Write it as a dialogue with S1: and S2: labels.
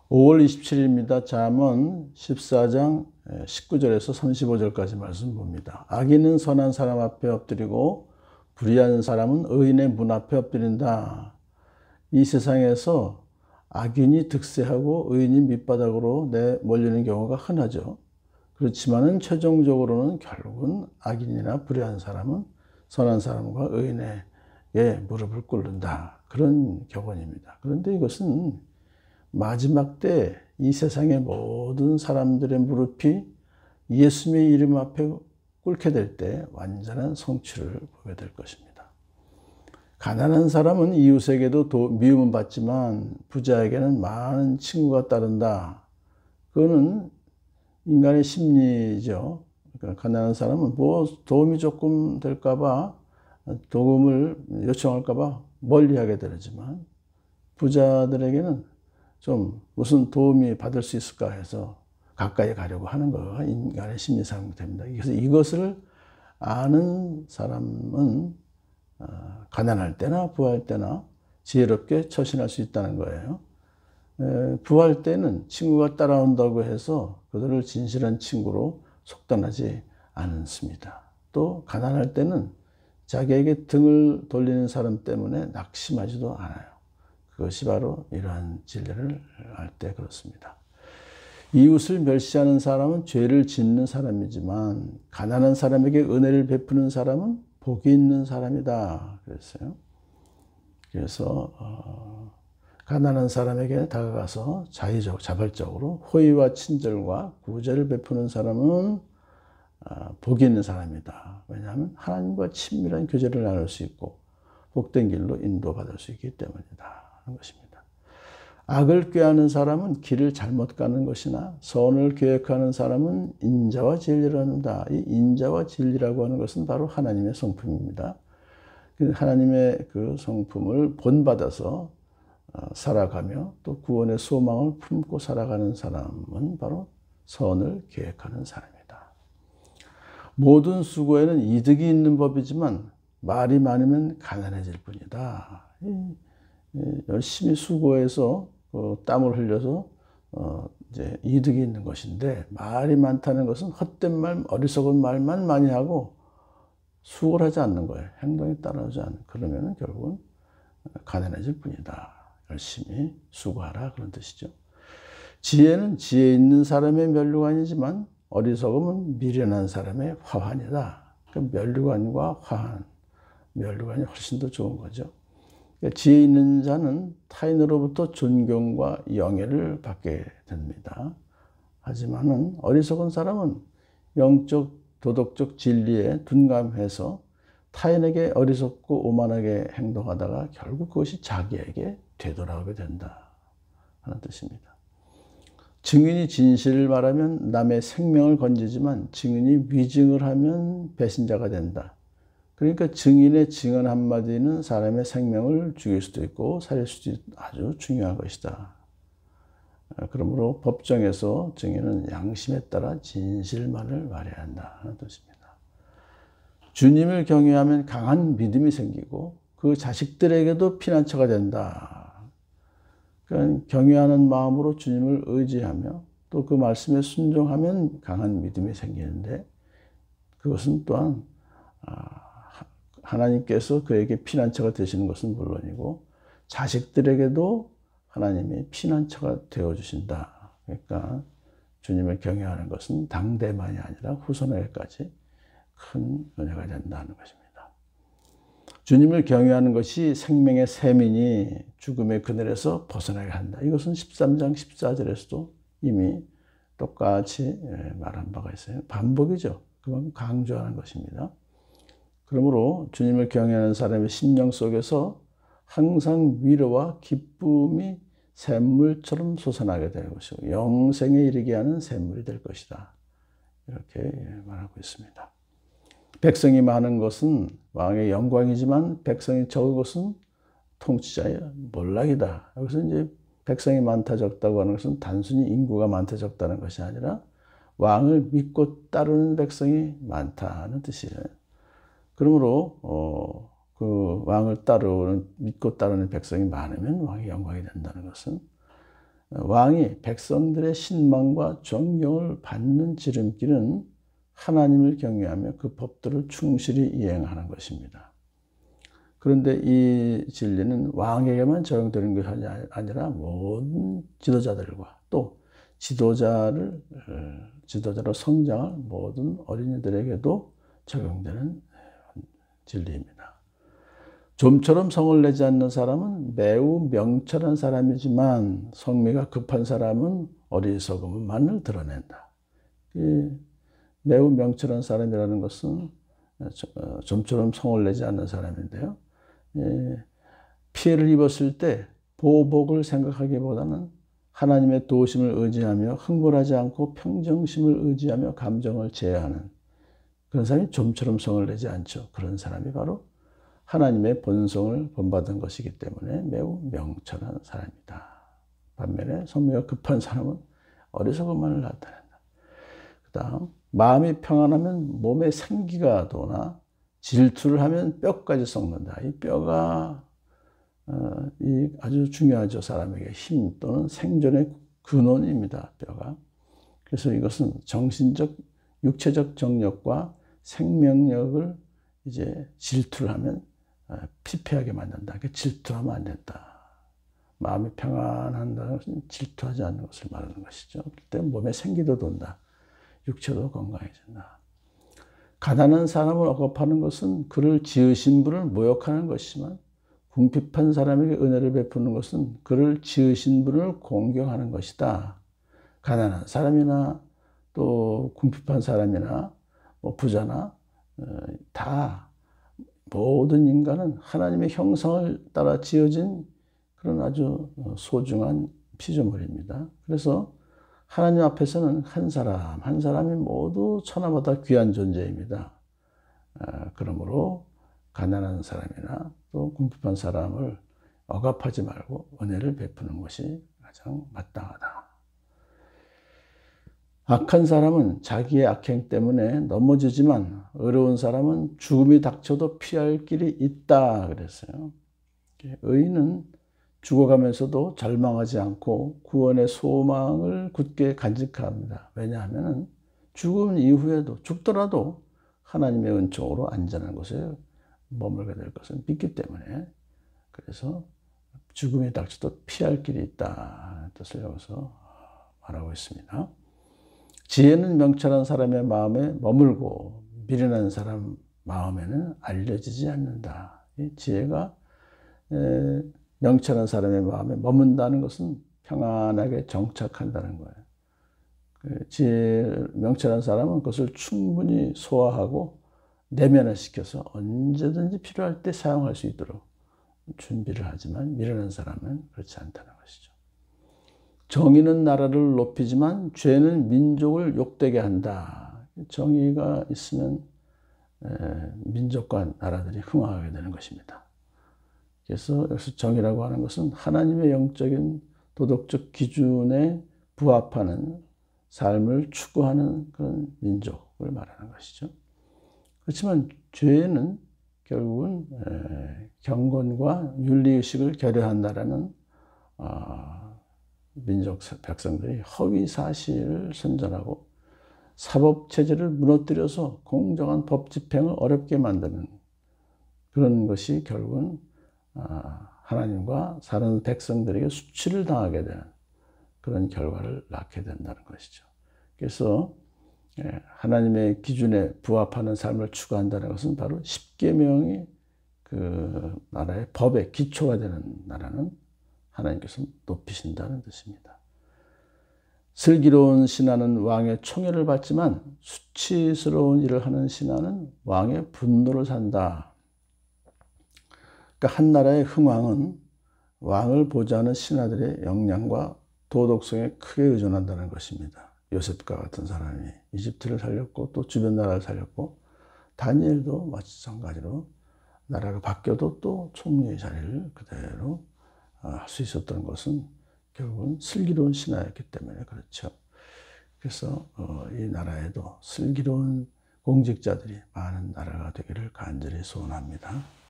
S1: 5월 27일입니다. 잠언 14장 19절에서 35절까지 말씀 봅니다. 악인은 선한 사람 앞에 엎드리고 불의한 사람은 의인의 문 앞에 엎드린다. 이 세상에서 악인이 득세하고 의인이 밑바닥으로 내몰리는 경우가 흔하죠. 그렇지만은 최종적으로는 결국은 악인이나 불의한 사람은 선한 사람과 의인에게 무릎을 꿇는다. 그런 격언입니다. 그런데 이것은 마지막 때 이 세상의 모든 사람들의 무릎이 예수님의 이름 앞에 꿇게 될 때 완전한 성취를 보게 될 것입니다. 가난한 사람은 이웃에게도 미움은 받지만 부자에게는 많은 친구가 따른다. 그거는 인간의 심리죠. 그러니까 가난한 사람은 뭐 도움이 조금 될까봐, 도움을 요청할까봐 멀리하게 되지만 부자들에게는 좀 무슨 도움이 받을 수 있을까 해서 가까이 가려고 하는 거가 인간의 심리 상태입니다. 그래서 이것을 아는 사람은 가난할 때나 부할 때나 지혜롭게 처신할 수 있다는 거예요. 부할 때는 친구가 따라온다고 해서 그들을 진실한 친구로 속단하지 않습니다. 또 가난할 때는 자기에게 등을 돌리는 사람 때문에 낙심하지도 않아요. 그것이 바로 이러한 진리를 알 때 그렇습니다. 이웃을 멸시하는 사람은 죄를 짓는 사람이지만 가난한 사람에게 은혜를 베푸는 사람은 복이 있는 사람이다. 그랬어요. 그래서 가난한 사람에게 다가가서 자발적으로 호의와 친절과 구제를 베푸는 사람은 복이 있는 사람이다. 왜냐하면 하나님과 친밀한 교제를 나눌 수 있고 복된 길로 인도받을 수 있기 때문이다. 하는 것입니다. 악을 꾀하는 사람은 길을 잘못 가는 것이나 선을 계획하는 사람은 인자와 진리를 한다. 이 인자와 진리라고 하는 것은 바로 하나님의 성품입니다. 하나님의 그 성품을 본받아서 살아가며 또 구원의 소망을 품고 살아가는 사람은 바로 선을 계획하는 사람이다. 모든 수고에는 이득이 있는 법이지만 말이 많으면 가난해질 뿐이다. 열심히 수고해서 땀을 흘려서 이제 이득이 있는 것인데 말이 많다는 것은 헛된 말, 어리석은 말만 많이 하고 수고를 하지 않는 거예요. 행동이 따라오지 않는. 그러면 결국은 가난해질 뿐이다. 열심히 수고하라 그런 뜻이죠. 지혜는 지혜 있는 사람의 면류관이지만 어리석음은 미련한 사람의 화환이다. 그러니까 면류관과 화환, 면류관이 훨씬 더 좋은 거죠. 지혜 있는 자는 타인으로부터 존경과 영예를 받게 됩니다. 하지만은 어리석은 사람은 영적, 도덕적 진리에 둔감해서 타인에게 어리석고 오만하게 행동하다가 결국 그것이 자기에게 되돌아오게 된다 하는 뜻입니다. 증인이 진실을 말하면 남의 생명을 건지지만 증인이 위증을 하면 배신자가 된다. 그러니까 증인의 증언 한마디는 사람의 생명을 죽일 수도 있고 살릴 수도 있고 아주 중요한 것이다. 그러므로 법정에서 증인은 양심에 따라 진실만을 말해야 한다 하는 뜻입니다. 주님을 경외하면 강한 믿음이 생기고 그 자식들에게도 피난처가 된다. 그러니까 경외하는 마음으로 주님을 의지하며 또 그 말씀에 순종하면 강한 믿음이 생기는데 그것은 또한 하나님께서 그에게 피난처가 되시는 것은 물론이고 자식들에게도 하나님이 피난처가 되어주신다. 그러니까 주님을 경외하는 것은 당대만이 아니라 후손에게까지 큰 은혜가 된다는 것입니다. 주님을 경외하는 것이 생명의 샘이니 죽음의 그늘에서 벗어나게 한다. 이것은 13장 14절에서도 이미 똑같이 말한 바가 있어요. 반복이죠. 그만큼 강조하는 것입니다. 그러므로 주님을 경외하는 사람의 심령 속에서 항상 위로와 기쁨이 샘물처럼 솟아나게 될 것이고 영생에 이르게 하는 샘물이 될 것이다. 이렇게 말하고 있습니다. 백성이 많은 것은 왕의 영광이지만 백성이 적은 것은 통치자의 몰락이다. 여기서 이제 백성이 많다 적다고 하는 것은 단순히 인구가 많다 적다는 것이 아니라 왕을 믿고 따르는 백성이 많다는 뜻이에요. 그러므로 그 왕을 믿고 따르는 백성이 많으면 왕의 영광이 된다는 것은 왕이 백성들의 신망과 존경을 받는 지름길은 하나님을 경외하며 그 법들을 충실히 이행하는 것입니다. 그런데 이 진리는 왕에게만 적용되는 것이 아니라 모든 지도자들과 또 지도자로 성장할 모든 어린이들에게도 적용되는 진리입니다. 좀처럼 성을 내지 않는 사람은 매우 명철한 사람이지만 성미가 급한 사람은 어리석음만을 드러낸다. 매우 명철한 사람이라는 것은 좀처럼 성을 내지 않는 사람인데요. 피해를 입었을 때 보복을 생각하기보다는 하나님의 도우심을 의지하며 흥분하지 않고 평정심을 의지하며 감정을 제어하는 그런 사람이 좀처럼 성을 내지 않죠. 그런 사람이 바로 하나님의 본성을 본받은 것이기 때문에 매우 명철한 사람이다. 반면에 성미가 급한 사람은 어리석음만을 나타낸다. 그 다음 마음이 평안하면 몸에 생기가 도나 질투를 하면 뼈까지 썩는다. 이 뼈가 아주 중요하죠. 사람에게 힘 또는 생존의 근원입니다. 뼈가. 그래서 이것은 정신적, 육체적 정력과 생명력을 이제 질투를 하면 피폐하게 만든다. 질투하면 안 된다. 마음이 평안한다는 것은 질투하지 않는 것을 말하는 것이죠. 그때 몸에 생기도 돈다. 육체도 건강해진다. 가난한 사람을 억압하는 것은 그를 지으신 분을 모욕하는 것이지만 궁핍한 사람에게 은혜를 베푸는 것은 그를 지으신 분을 공경하는 것이다. 가난한 사람이나 또 궁핍한 사람이나 뭐 부자나 다 모든 인간은 하나님의 형상을 따라 지어진 그런 아주 소중한 피조물입니다. 그래서 하나님 앞에서는 한 사람 한 사람이 모두 천하보다 귀한 존재입니다. 그러므로 가난한 사람이나 또 궁핍한 사람을 억압하지 말고 은혜를 베푸는 것이 가장 마땅하다. 악한 사람은 자기의 악행 때문에 넘어지지만 의로운 사람은 죽음이 닥쳐도 피할 길이 있다 그랬어요. 의인은 죽어가면서도 절망하지 않고 구원의 소망을 굳게 간직합니다. 왜냐하면 죽음 이후에도 죽더라도 하나님의 은총으로 안전한 곳에 머물게 될 것을 믿기 때문에 그래서 죽음이 닥쳐도 피할 길이 있다 뜻을 여기서 말하고 있습니다. 지혜는 명철한 사람의 마음에 머물고 미련한 사람 마음에는 알려지지 않는다. 이 지혜가 명철한 사람의 마음에 머문다는 것은 평안하게 정착한다는 거예요. 명철한 사람은 그것을 충분히 소화하고 내면화시켜서 언제든지 필요할 때 사용할 수 있도록 준비를 하지만 미련한 사람은 그렇지 않다는 것이죠. 정의는 나라를 높이지만 죄는 민족을 욕되게 한다. 정의가 있으면 민족과 나라들이 흥황하게 되는 것입니다. 그래서 여기서 정의라고 하는 것은 하나님의 영적인 도덕적 기준에 부합하는 삶을 추구하는 그런 민족을 말하는 것이죠. 그렇지만 죄는 결국은 경건과 윤리의식을 결여한다라는 민족 백성들이 허위 사실을 선전하고 사법체제를 무너뜨려서 공정한 법 집행을 어렵게 만드는 그런 것이 결국은 하나님과 사는 백성들에게 수치를 당하게 되는 그런 결과를 낳게 된다는 것이죠. 그래서 하나님의 기준에 부합하는 삶을 추구한다는 것은 바로 십계명이 그 나라의 법의 기초가 되는 나라는 하나님께서 높이신다는 뜻입니다. 슬기로운 신하는 왕의 총애를 받지만 수치스러운 일을 하는 신하는 왕의 분노를 산다. 그러니까 한 나라의 흥왕은 왕을 보좌하는 신하들의 역량과 도덕성에 크게 의존한다는 것입니다. 요셉과 같은 사람이 이집트를 살렸고 또 주변 나라를 살렸고 다니엘도 마찬가지로 나라가 바뀌어도 또 총리의 자리를 그대로 할 수 있었던 것은 결국은 슬기로운 신하였기 때문에 그렇죠. 그래서 이 나라에도 슬기로운 공직자들이 많은 나라가 되기를 간절히 소원합니다.